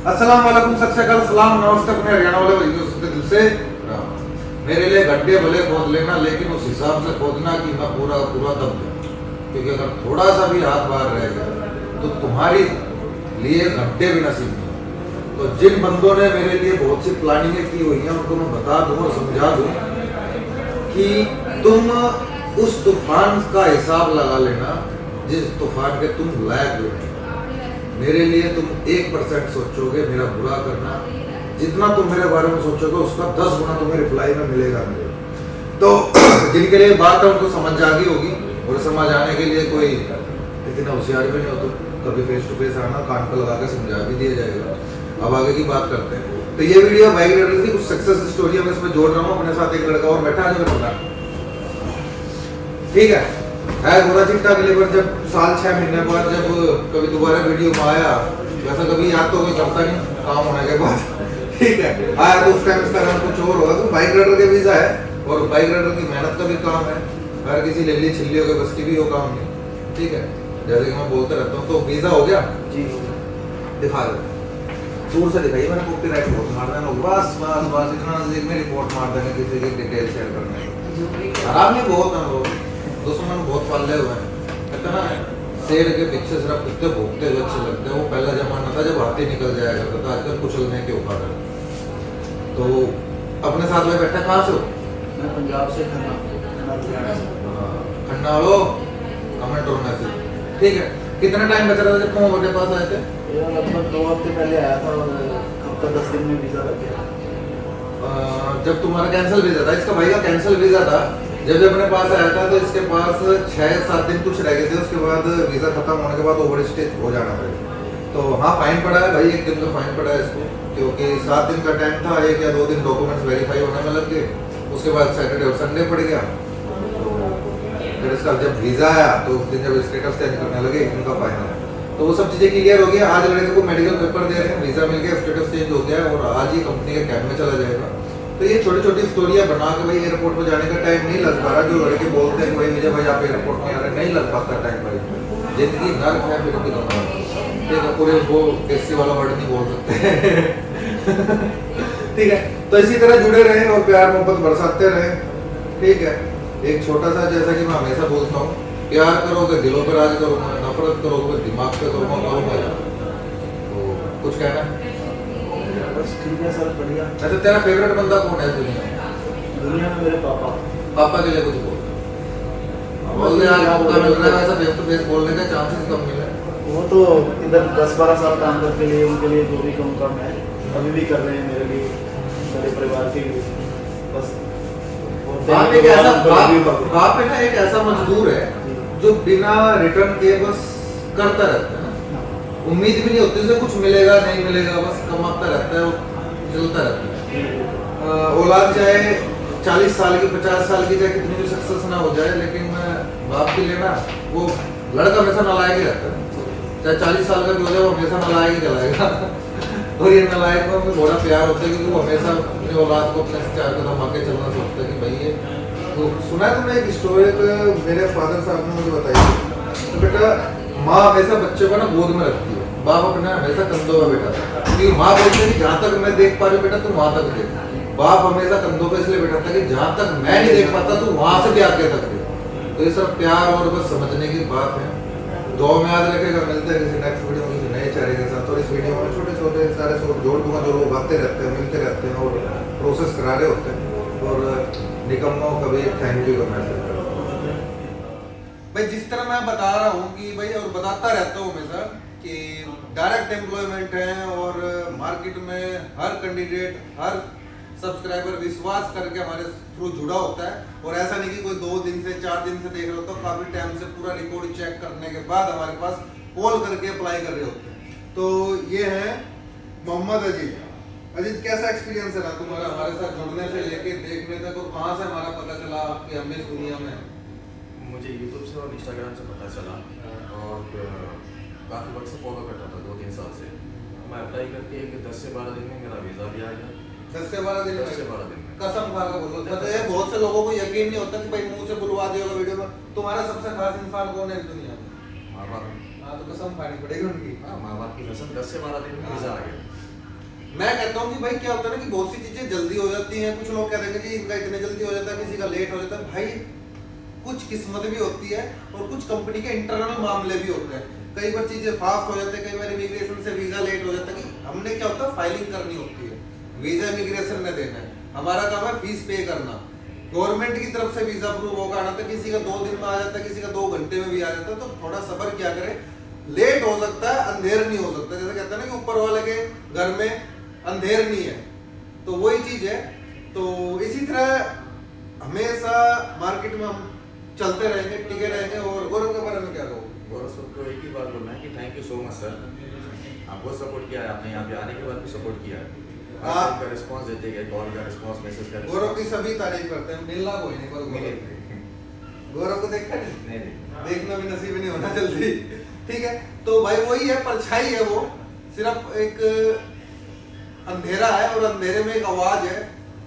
अस्सलाम वालेकुम, सत श्री अकाल, सलाम, नमस्ते अपने हरियाणा वाले भाइयों से दिल से। मेरे लिए गड्ढे भले खोद लेना, लेकिन उस हिसाब से खोदना कि मैं पूरा पूरा दब जाऊं, क्योंकि अगर थोड़ा सा भी हाथ बाहर रह गया तो तुम्हारी लिए गड्ढे भी नसीब नहीं। तो जिन बंदों ने मेरे लिए बहुत सी प्लानिंगें की हुई हैं उनको मैं बता दूं और समझा दूं कि तुम उस तूफान का हिसाब लगा लेना जिस तूफान के तुम लायक भी नहीं। मेरे लिए तुम 1% सोचोगे मेरा बुरा करना, जितना तुम मेरे बारे में सोचोगे उसका 10 गुना तुम्हें रिप्लाई में मिलेगा मेरे। तो जिनके लिए बात है उनको समझ आ गई होगी, और समझ आने के लिए कोई इतना होशियार भी नहीं हो, तो कभी फेस टू फेस आना, कान पर लगा के समझा भी दिया जाएगा। अब आगे की बात करते हैं। तो ये वीडियो बाइक राइडर की कुछ सक्सेस स्टोरी मैं इसमें जोड़ रहा हूँ। अपने साथ एक लड़का और बैठा है, जो ठीक है गोरा चिट्टा डिलीवर। जब साल 6 महीने बाद जब कभी दोबारा वीडियो में आया, वैसा कभी याद तो कोई करता नहीं काम होने के बाद, ठीक है आया तो उस टाइम इसका नाम कुछ और होगा। तो बाइक राइडर के वीजा है और बाइक राइडर की मेहनत का भी काम है, हर किसी लेली छिल्ली हो गए बस की भी वो काम नहीं, ठीक है। जैसे कि मैं बोलते रहता हूँ, तो वीजा हो गया जी, दिखा दो दूर से दिखाइए, मैंने कॉपीराइट बहुत मार देना, बस बस बस इतना नजदीक में रिपोर्ट मार देंगे किसी की डिटेल शेयर करने। खराब नहीं बहुत है लोग, दुश्मन बहुत पाले हुए हैं, कहते ना शेर के पीछे सिर्फ कुत्ते भोगते हुए अच्छे लगते हैं। वो पहला जमाना था जब हाथी निकल जाया करता था, आजकल कुचलने के ऊपर है। तो अपने साथ में बैठा, कहाँ से हो? मैं पंजाब से, खन्ना लो कमेंट और मैसेज, ठीक है। कितना टाइम बचा था जब तुम हमारे पास आए थे? लगभग 2 हफ्ते पहले आया था और हफ्ता 10 दिन में वीजा लग गया। जब तुम्हारा कैंसिल वीजा था, इसका भाई का कैंसिल वीजा था, जब अपने पास आया था तो इसके पास 6-7 दिन कुछ रह गए थे, उसके बाद वीजा खत्म होने के बाद ओवर स्टेज हो जाना पड़ेगा। तो हाँ फाइन पड़ा है भाई, 1 दिन का फाइन पड़ा है इसको, क्योंकि 7 दिन का टाइम था, 1 या 2 दिन डॉक्यूमेंट्स वेरीफाई होने में लग गए, उसके बाद सैटरडे और संडे पड़ गया। तो फिर इसका जब वीजा आया तो उस दिन जब स्टेटस चेंज करने लगे 1 दिन का फाइन आया, तो वो सब चीजें क्लियर हो गई। आज लड़के को मेडिकल पेपर दे रहे हैं, वीजा मिल गया, स्टेटस चेंज हो गया और आज ही कंपनी के कैंप में चला जाएगा। तो ये छोटी छोटी स्टोरियां बना के भाई एयरपोर्ट पर जाने का टाइम नहीं लग पा रहा। जो लड़के बोलते हैं भाई मुझे भाई आप एयरपोर्ट में आ रहे, नहीं लग पाता टाइम भाई, जिंदगी नर्क है फिर भी ठीक है, पूरे वो एसी वाला वर्ड नहीं बोल सकते ठीक है। तो इसी तरह जुड़े रहे और प्यार मोहब्बत बरसाते रहे, ठीक है। एक छोटा सा, जैसा कि मैं हमेशा बोलता हूँ, प्यार करोगे दिलों पर राज करूंगा, नफरत करोगे दिमाग पे करूंगा। तो कुछ कहना है? बस ठीक है सर, बढ़िया। अच्छा तेरा फेवरेट बंदा कौन है दुनिया में? मेरे पापा। पापा के लिए कुछ बोल दे। आज मौका मिल रहा है वैसा फेस टू फेस बोलने का, चांसेस कम मिले। वो तो इधर 10-12 साल काम करके लिए उनके लिए जो भी काम है अभी भी कर रहे हैं, मेरे लिए, मेरे परिवार के लिए। बस बाप एक ऐसा बाप है ना, एक ऐसा मजदूर है जो बिना रिटर्न के बस करता रहता है, उम्मीद भी नहीं होती उसे कुछ मिलेगा नहीं मिलेगा, बस कमाता रहता है, चलता रहता है। औलाद चाहे 40 साल की 50 साल की चाहे कितनी भी सक्सेस ना हो जाए, लेकिन बाप के लिए ना वो लड़का हमेशा नालायक ही रहता है, चाहे 40 साल का भी हो जाए वो हमेशा नालायक ही कहलाएगा और ये नालायक में बड़ा प्यार होता है, क्योंकि वो हमेशा अपनी औलाद को अपने 4 कदम आगे चलना सोचता है कि भाई ये। तो सुना है तुमने एक स्टोरी, मेरे फादर साहब ने मुझे बताई, तो बेटा माँ हमेशा बच्चे को ना गोद में रखती है, बाप अपने हमेशा कंधों में बैठा था, क्योंकि माँ बोलती है कि जहाँ तक मैं देख पा रही बेटा तुम वहां तक देख। बाप हमेशा कंधों पे इसलिए बैठा था कि जहाँ तक मैं नहीं देख पाता तू वहां से भी आगे तक देख। तो ये सब प्यार और बस समझने की बात है। दुआ में याद रखेगा। मिलते हैं किसी नेक्स्ट वीडियो में किसी नए चेहरे के साथ, और इस वीडियो में छोटे छोटे सारे जोड़ दूंगा जो लोग आते रहते हैं, मिलते रहते हैं और प्रोसेस करा रहे होते हैं, और निकम्मों कभी थैंक यू का मैसेज भाई। जिस तरह मैं बता रहा हूँ कि भाई, और बताता रहता हूँ हमेशा कि डायरेक्ट एम्प्लॉयमेंट है और मार्केट में हर कैंडिडेट हर सब्सक्राइबर विश्वास करके हमारे थ्रू जुड़ा होता है, और ऐसा नहीं कि कोई 2 दिन से 4 दिन से देख रहा होता, काफी टाइम से पूरा रिकॉर्ड चेक करने के बाद हमारे पास कॉल करके अप्लाई कर रहे होते हैं। तो ये है मोहम्मद अजीत। अजीत कैसा एक्सपीरियंस है तुम्हारा हमारे साथ जुड़ने से लेके देखने तक, और कहाँ से हमारा पता चला कि हम इस दुनिया में? मुझे यूट्यूब से और इंस्टाग्राम से पता चला, और काफ़ी वक्त से फॉलो करता था, 2-3 साल से। मैं अप्लाई करके 10 से 12 दिन में मेरा वीज़ा भी आ गया। 10 से 12 दिन? 10 से 12 दिन में। कसम खा के बोलो, पता है बहुत से लोगों को यकीन नहीं होता कि भाई मुंह से बुलवा दिया होगा वीडियो में। तुम्हारा सबसे खास इंसान कौन है इस दुनिया में? माँ बाप। हाँ तो कसम खानी पड़ेगी उनकी। हाँ, माँ बाप की कसम, 10 से 12 दिन में वीज़ा आ गया। मैं कहता हूँ कि भाई क्या होता है ना कि बहुत सी चीजें जल्दी हो जाती हैं, कुछ लोग कहते हैं कि जी इनका इतने जल्दी हो जाता है, किसी का लेट हो जाता है। भाई कुछ किस्मत भी होती है और कुछ कंपनी के इंटरनल मामले भी होते हैं। कई बार चीजें फास्ट हो जाती है, कई बार इमिग्रेशन से वीजा लेट हो जाता है कि हमने क्या होता है फाइलिंग करनी होती है, वीजा इमिग्रेशन में देना है, हमारा काम है फीस पे करना। गवर्नमेंट की तरफ से वीजा अप्रूव होगा आना था, किसी का 2 दिन में आ जाता है, किसी का 2 घंटे में भी आ जाता है। तो थोड़ा सब्र क्या करें, लेट हो सकता है, अंधेर नहीं हो सकता। जैसे कहते हैं ना कि ऊपर वाले के घर में अंधेर नहीं है, तो वही चीज है। तो इसी तरह हमेशा मार्केट में हम चलते रहेंगे, टिके रहेंगे। और गौरव के बारे में क्या कहोगे? गौरव सर को एक ही बात बोलना है कि thank you so much sir, आपको सपोर्ट किया है, आपने यहाँ पे आने के बाद भी सपोर्ट किया है, आप का रिस्पांस देते गए, कॉल का रिस्पांस, मैसेज का गौरव की सभी तारीफ करते हैं, मिलना कोई नहीं पर गौरव को देखा नहीं, देखना भी नसीब नहीं होना जल्दी। ठीक है, तो भाई वही है, परछाई है, वो सिर्फ एक अंधेरा है और अंधेरे में एक आवाज है,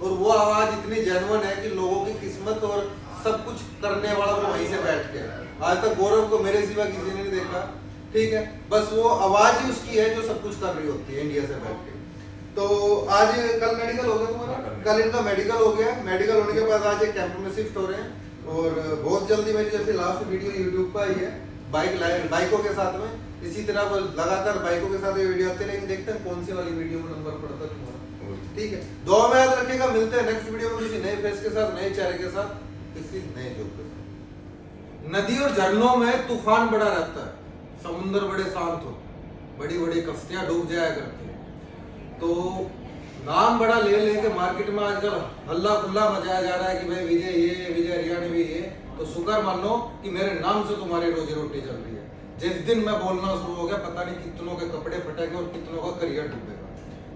और वो आवाज इतनी जेन्युइन है कि लोगों की किस्मत और सब कुछ करने वाला वो वहीं से बैठ के। आज तक गौरव को मेरे सिवा किसी ने नहीं देखा। ठीक है, बस वो आवाज ही उसकी है जो सब कुछ कर रही होती है इंडिया से बैठ के। तो आज कल मेडिकल हो गया तुम्हारा, कल इनका मेडिकल हो गया। मेडिकल होने के बाद आज एक कैंप में शिफ्ट हो रहे हैं, और बहुत जल्दी मेरी जैसे लास्ट वीडियो यूट्यूब पर आई है बाइकों के साथ में। इसी तरह लगातार बाइकों के साथ ये वीडियो आते रहेंगे, देखते हैं कौन सी वाली वीडियो में नंबर पड़ता है तुम्हारा। ठीक है, दुआ में याद रखिएगा। मिलते हैं नेक्स्ट वीडियो में किसी नए फेस के साथ, नए चेहरे के साथ, किसी नए जोक के साथ। नदी और झरनों में तूफान बड़ा रहता है, समुद्र बड़े शांत हो, बड़ी बड़ी कश्तियां डूब जाया करती है। तो नाम बड़ा ले लेके मार्केट में आजकल हल्ला गुल्ला मचाया जा रहा है कि भाई विजय ये, विजय हरियाणवी ये। तो शुक्र मानो कि मेरे नाम से तुम्हारी रोजी रोटी चल रही है। जिस दिन मैं बोलना शुरू हो गया, पता नहीं कितनों के कपड़े फटेंगे और कितनों का करियर डूबेगा।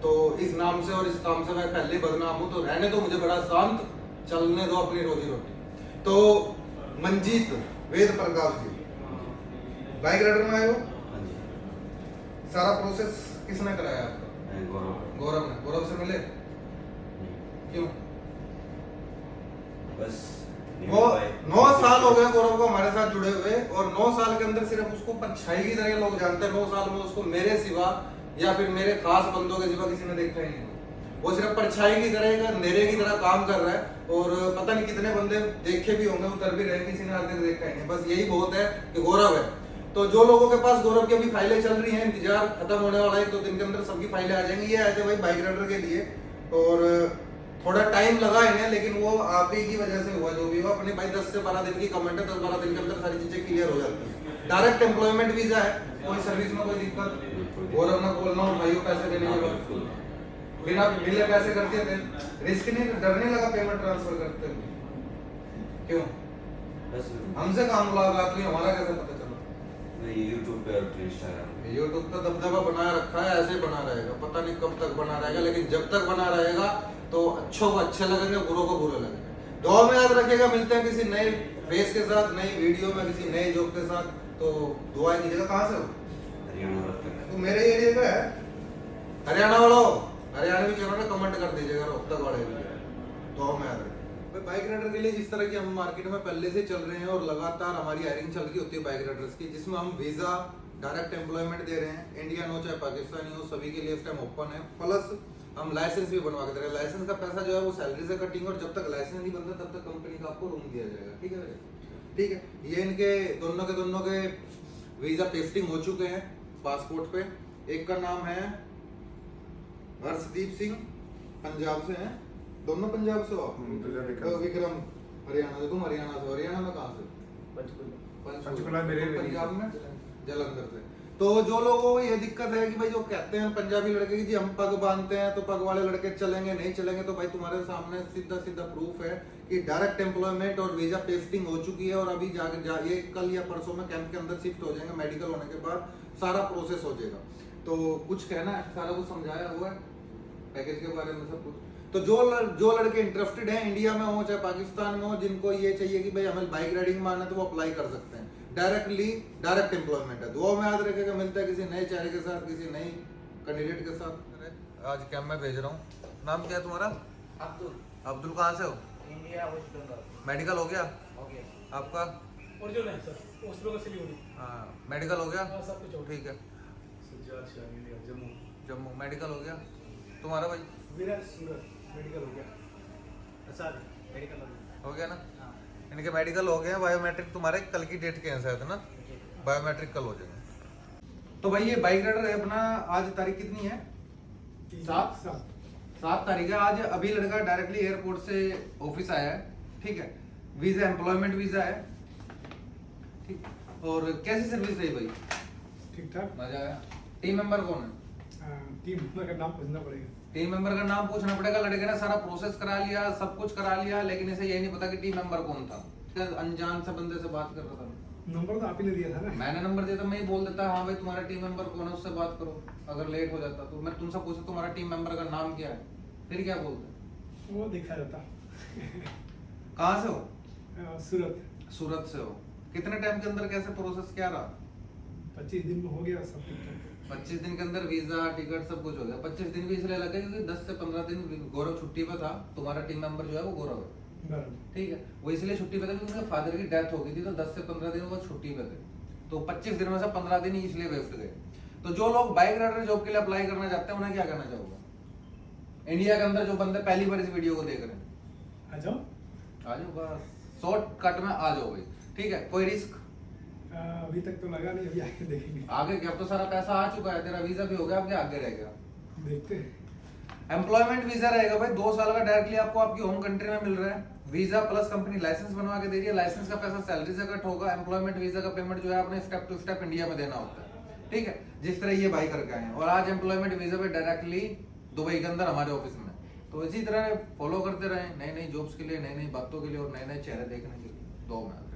तो इस नाम से और इस काम से मैं पहले बदनाम हूं, तो रहने दो मुझे बड़ा शांत, चलने दो अपनी रोजी रोटी। तो मंजीत वेद प्रकाश जी, बाइक राइडर में आए हो, सारा प्रोसेस किसने कराया आपका? गौरव ने। गौरव से मिले क्यों? बस वो 9 साल हो गए गौरव को हमारे साथ जुड़े हुए, और 9 साल के अंदर सिर्फ उसको परछाई की तरह लोग जानते हैं। 9 साल में उसको मेरे सिवा या फिर मेरे खास बंदों के सिवा किसी ने देखा ही नहीं। वो सिर्फ परछाई की तरह, अंधेरे की तरह काम कर रहा है, और पता नहीं कितने बंदे देखे भी होंगे, उतर भी रहे, किसी ने आज तक देखा ही नहीं। बस यही बहुत है कि गौरव है। तो जो लोगों के पास गौरव की अभी फाइलें चल रही हैं, इंतजार खत्म होने वाला है, 2 दिन के अंदर सबकी फाइलें आ जाएंगी। ये आए थे भाई बाइक राइडर के लिए, और थोड़ा टाइम लगा इन्हें, लेकिन वो आप ही की वजह से हुआ। जो भी हुआ, अपने भाई 10 से 12 दिन की कमेंट है, 10-12 दिन के अंदर सारी चीजें क्लियर हो जाती है। डायरेक्ट एम्प्लॉयमेंट वीजा है, कोई सर्विस में कोई दिक्कत, गौरव ने बोलना उठाइयो पैसे देने के बाद, बिना मिले पैसे करते थे, रिस्क नहीं, डर नहीं लगा पेमेंट ट्रांसफर करते हुए? क्यों? हमसे काम मुलाकात हुई, हमारा कैसे पता चला? यूट्यूब पे और इंस्टाग्राम, यूट्यूब का दबदबा बनाया रखा है, ऐसे बना रहेगा, पता नहीं कब तक बना रहेगा, लेकिन जब तक बना रहेगा तो अच्छों को अच्छे लगेंगे, बुरों को बुरे लगेंगे। दुआ में याद रखिएगा। मिलते हैं किसी नए फेस के साथ, नई वीडियो में, किसी नए जोक के साथ। तो दुआ कीजिएगा। कहाँ से हो? हरियाणा। तो मेरे एरिया का है, हरियाणा वालों, हरियाणवी चैनल में कमेंट कर दीजिएगा, रोहतक वाले भी। दुआ में याद रखिएगा। बाइक राइडर के लिए जिस तरह की हम मार्केट में पहले से चल रहे हैं, और लगातार हमारी हायरिंग चल रही होती है बाइक राइडर्स की, जिसमें हम वीजा डायरेक्ट एम्प्लॉयमेंट दे रहे हैं। इंडियन हो चाहे पाकिस्तानी हो, सभी के लिए इस टाइम ओपन है। प्लस हम लाइसेंस भी बनवा के दे रहे हैं। लाइसेंस का पैसा जो है वो सैलरी से कटिंग, और जब तक लाइसेंस नहीं बनता तब तक कंपनी का आपको रूम दिया जाएगा। ठीक है, ठीक है। ये इनके दोनों के वीजा पेस्टिंग हो चुके हैं पासपोर्ट पे। एक का नाम है हर्षदीप सिंह, पंजाब से हैं, दोनों पंजाब से हो आप? विक्रम हरियाणा से। तुम हरियाणा से? हरियाणा में कहाँ से? पंचकुला मेरे पंजाब में, जलंधर से। तो जो लोगों को ये दिक्कत है कि भाई जो कहते हैं पंजाबी लड़के की जी हम पग बांधते हैं तो पग वाले लड़के चलेंगे नहीं चलेंगे, तो भाई तुम्हारे सामने सीधा सीधा प्रूफ है कि डायरेक्ट एम्प्लॉयमेंट और वीजा पेस्टिंग हो चुकी है, और अभी ये कल या परसों में कैंप के अंदर शिफ्ट हो जाएंगे। मेडिकल होने के बाद सारा प्रोसेस हो जाएगा। तो कुछ कहना है, सारा कुछ समझाया हुआ है पैकेज के बारे में सब कुछ। तो जो लड़के इंटरेस्टेड हैं, इंडिया में हो चाहे पाकिस्तान में हो, जिनको ये चाहिए कि भाई हमें बाइक राइडिंग में आना है, तो वो अप्लाई कर सकते हैं। डायरेक्ट एम्प्लॉयमेंट है। दुआ में याद रखेगा। मिलता है किसी नए चेहरे के साथ, किसी नई कैंडिडेट के साथ। आज कैंप में भेज रहा हूँ। नाम क्या है तुम्हारा? अब्दुल। अब्दुल कहाँ से हो? India, waste Bengal. मेडिकल हो गया? हो गया। आपका? और जो नहीं सर, वेस्ट बंगाल सिलीगुड़ी। हाँ, मेडिकल हो गया? हाँ, सब कुछ हो गया। ठीक है। सज्जाद शाह, इंडिया, जम्मू। जम्मू मेडिकल हो गया? तुम्हारा भाई मेरा सूरत मेडिकल हो गया सर, मेडिकल हो गया ना? हाँ। इनके मेडिकल हो गए हैं, बायोमेट्रिक तुम्हारे कल की डेट के हैं शायद ना, बायोमेट्रिक कल हो जाएंगे। तो भाई ये बाइक राइडर है अपना, आज तारीख कितनी है? 7 तारीख है आज। अभी लड़का डायरेक्टली एयरपोर्ट से ऑफिस आया है, ठीक है। वीजा एम्प्लॉयमेंट वीजा है, ठीक। और कैसी सर्विस रही भाई? ठीक ठाक। मजा आया। टीम मेंबर कौन है? टीम मेंबर का नाम पूछना पड़ेगा। टीम मेंबर का नाम पूछना पड़ेगा। लड़के ने सारा प्रोसेस करा लिया, सब कुछ करा लिया, लेकिन इसे यही नहीं पता कि टीम मेंबर कौन था। अनजान से बंदे से बात कर रहा था। नंबर तो आप ही ने दिया था ना। मैंने नंबर दिया था, मैं ही बोल देता हाँ भाई तुम्हारा टीम मेंबर कौन है, उससे बात करो। अगर लेट हो जाता तो मैं तुमसे पूछता तुम्हारा टीम मेंबर का नाम क्या है, फिर क्या बोलते? वो देखा जाता। कहाँ से हो? सूरत। सूरत से हो। कितने टाइम के अंदर कैसे प्रोसेस क्या रहा? 25 दिन में हो गया सब ठीक ठाक। 25 दिन के अंदर वीजा टिकट सब कुछ हो गया। 25 दिन भी इसलिए लगे क्योंकि 10 से 15 दिन गौरव छुट्टी पे था। तुम्हारा टीम मेंबर जो है वो गौरव है, बराबर। ठीक है। वो इसलिए छुट्टी पे था क्योंकि उनके फादर की डेथ हो गई थी, तो 10 से 15 दिन वो छुट्टी पे थे। तो 25 दिन में से 15 दिन ही इसलिए वेस्ट गए। तो जो लोग बाइक राइडर जॉब के लिए अप्लाई करना चाहते हैं उन्हें क्या करना चाहोगे? इंडिया के अंदर जो बंदे पहली बार इस वीडियो को देख रहे हैं, आ जाओ। आ जाओ, बस शॉर्टकट में आ जाओ भाई, ठीक है। कोई रिस्क अभी तक तो लगा नहीं, अभी आगे देखेंगे। आगे क्या? अब तो सारा पैसा आ चुका है, तेरा वीजा भी हो गया, अब क्या आगे रह गया? देखते हैं। एम्प्लॉयमेंट वीजा रहेगा भाई, 2 साल का डायरेक्टली आपको आपकी होम कंट्री में मिल रहा है। वीजा प्लस कंपनी लाइसेंस बनवा के दे रही है, लाइसेंस का पैसा सैलरी से कट होगा। एम्प्लॉयमेंट वीजा का पेमेंट जो है अपने स्टेप टू स्टेप इंडिया में देना होता है, ठीक है। जिस तरह ये भाई करके आए हैं, और आज एम्प्लॉयमेंट वीजा पे डायरेक्टली दुबई के अंदर हमारे ऑफिस में। तो इसी तरह फॉलो करते रहे नई नई जॉब्स के लिए, नई नई बातों के लिए और नए नए चेहरे देखने के लिए। 2 मिनट।